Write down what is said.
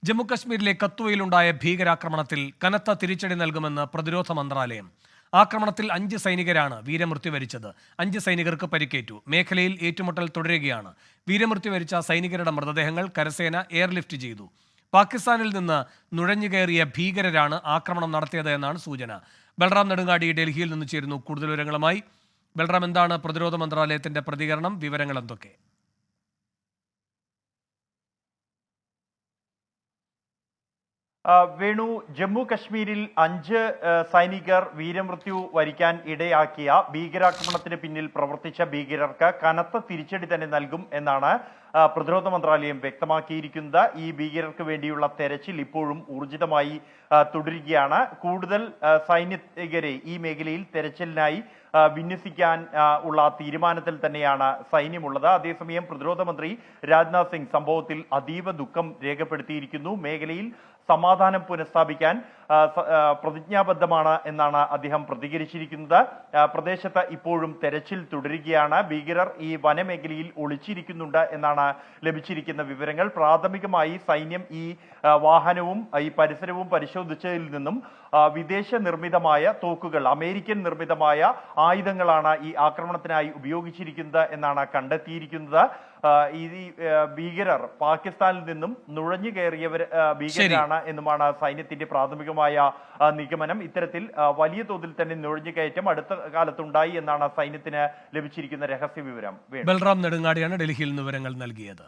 ജമ്മുകശ്മീരിലെ കത്വയിലുണ്ടായ ഭീകരാക്രമണത്തിൽ കനത്ത തിരിച്ചടി നൽകുമെന്ന് പ്രതിരോധ മന്ത്രാലയം. ആക്രമണത്തിൽ 5 സൈനികരാണ് വീരമൃത്യു വരിച്ചത്. 5 സൈനികർക്ക് പരിക്കേറ്റു. മേഖലയിൽ ഏറ്റുമുട്ടൽ തുടരുകയാണ്. വീരമൃത്യു വരിച്ച സൈനികരുടെ മൃതദേഹങ്ങൾ കരസേന എയർലിഫ്റ്റ് ചെയ്തു. പാകിസ്ഥാനിൽ നിന്ന് നുഴഞ്ഞുകയറിയ ഭീകരരാണ് ആക്രമണം നടത്തിയത് എന്നാണ് സൂചന. ബൽറാം നെടുങ്ങാടി ഡൽഹിയിൽ നിന്ന് ചേരുന്നു കൂടുതൽ വിവരങ്ങളുമായി. ബൽറാം, എന്താണ് പ്രതിരോധ മന്ത്രാലയത്തിന്റെ പ്രതികരണം? വിവരങ്ങൾ എന്തൊക്കെ? വേണു, ജമ്മു കശ്മീരിൽ 5 സൈനികർ വീരമൃത്യു വരിക്കാൻ ഇടയാക്കിയ ഭീകരാക്രമണത്തിന് പിന്നിൽ പ്രവർത്തിച്ച ഭീകരർക്ക് കനത്ത തിരിച്ചടി തന്നെ നൽകും എന്നാണ് പ്രതിരോധ മന്ത്രാലയം വ്യക്തമാക്കിയിരിക്കുന്നത്. ഈ ഭീകരർക്ക് വേണ്ടിയുള്ള തെരച്ചിൽ ഇപ്പോഴും ഊർജിതമായി തുടരുകയാണ്. കൂടുതൽ സൈനികരെ ഈ മേഖലയിൽ തെരച്ചിലിനായി വിന്യസിക്കാൻ ഉള്ള തീരുമാനത്തിൽ തന്നെയാണ് സൈന്യമുള്ളത്. അതേസമയം പ്രതിരോധ മന്ത്രി രാജ്നാഥ് സിംഗ് സംഭവത്തിൽ അതീവ ദുഃഖം രേഖപ്പെടുത്തിയിരിക്കുന്നു. മേഖലയിൽ സമാധാനം പുനഃസ്ഥാപിക്കാൻ പ്രതിജ്ഞാബദ്ധമാണ് എന്നാണ് അദ്ദേഹം പ്രതികരിച്ചിരിക്കുന്നത്. പ്രദേശത്ത് ഇപ്പോഴും തെരച്ചിൽ തുടരുകയാണ്. ഭീകരർ ഈ വനമേഖലയിൽ ഒളിച്ചിരിക്കുന്നുണ്ട് എന്നാണ് ലഭിച്ചിരിക്കുന്ന വിവരങ്ങൾ. പ്രാഥമികമായി സൈന്യം ഈ വാഹനവും ഈ പരിസരവും പരിശോധിച്ചതിൽ നിന്നും വിദേശ നിർമ്മിതമായ തോക്കുകൾ, അമേരിക്കൻ നിർമ്മിതമായ ആയുധങ്ങളാണ് ഈ ആക്രമണത്തിനായി ഉപയോഗിച്ചിരിക്കുന്നത് എന്നാണ് കണ്ടെത്തിയിരിക്കുന്നത്. ഈ ഭീകരർ പാകിസ്ഥാനിൽ നിന്നും നുഴഞ്ഞു കയറിയവർ ഭീകരരാണ് എന്നുമാണ് സൈന്യത്തിന്റെ പ്രാഥമികമായ നിഗമനം. ഇത്തരത്തിൽ വലിയ തോതിൽ തന്നെ നുഴഞ്ഞുകയറ്റം അടുത്ത കാലത്തുണ്ടായി എന്നാണ് സൈന്യത്തിന് ലഭിച്ചിരിക്കുന്ന രഹസ്യ വിവരം. ബൽറാം നെടുങ്ങാടിയാണ് ഡൽഹിയിൽ നിന്ന് വിവരങ്ങൾ നൽകിയത്.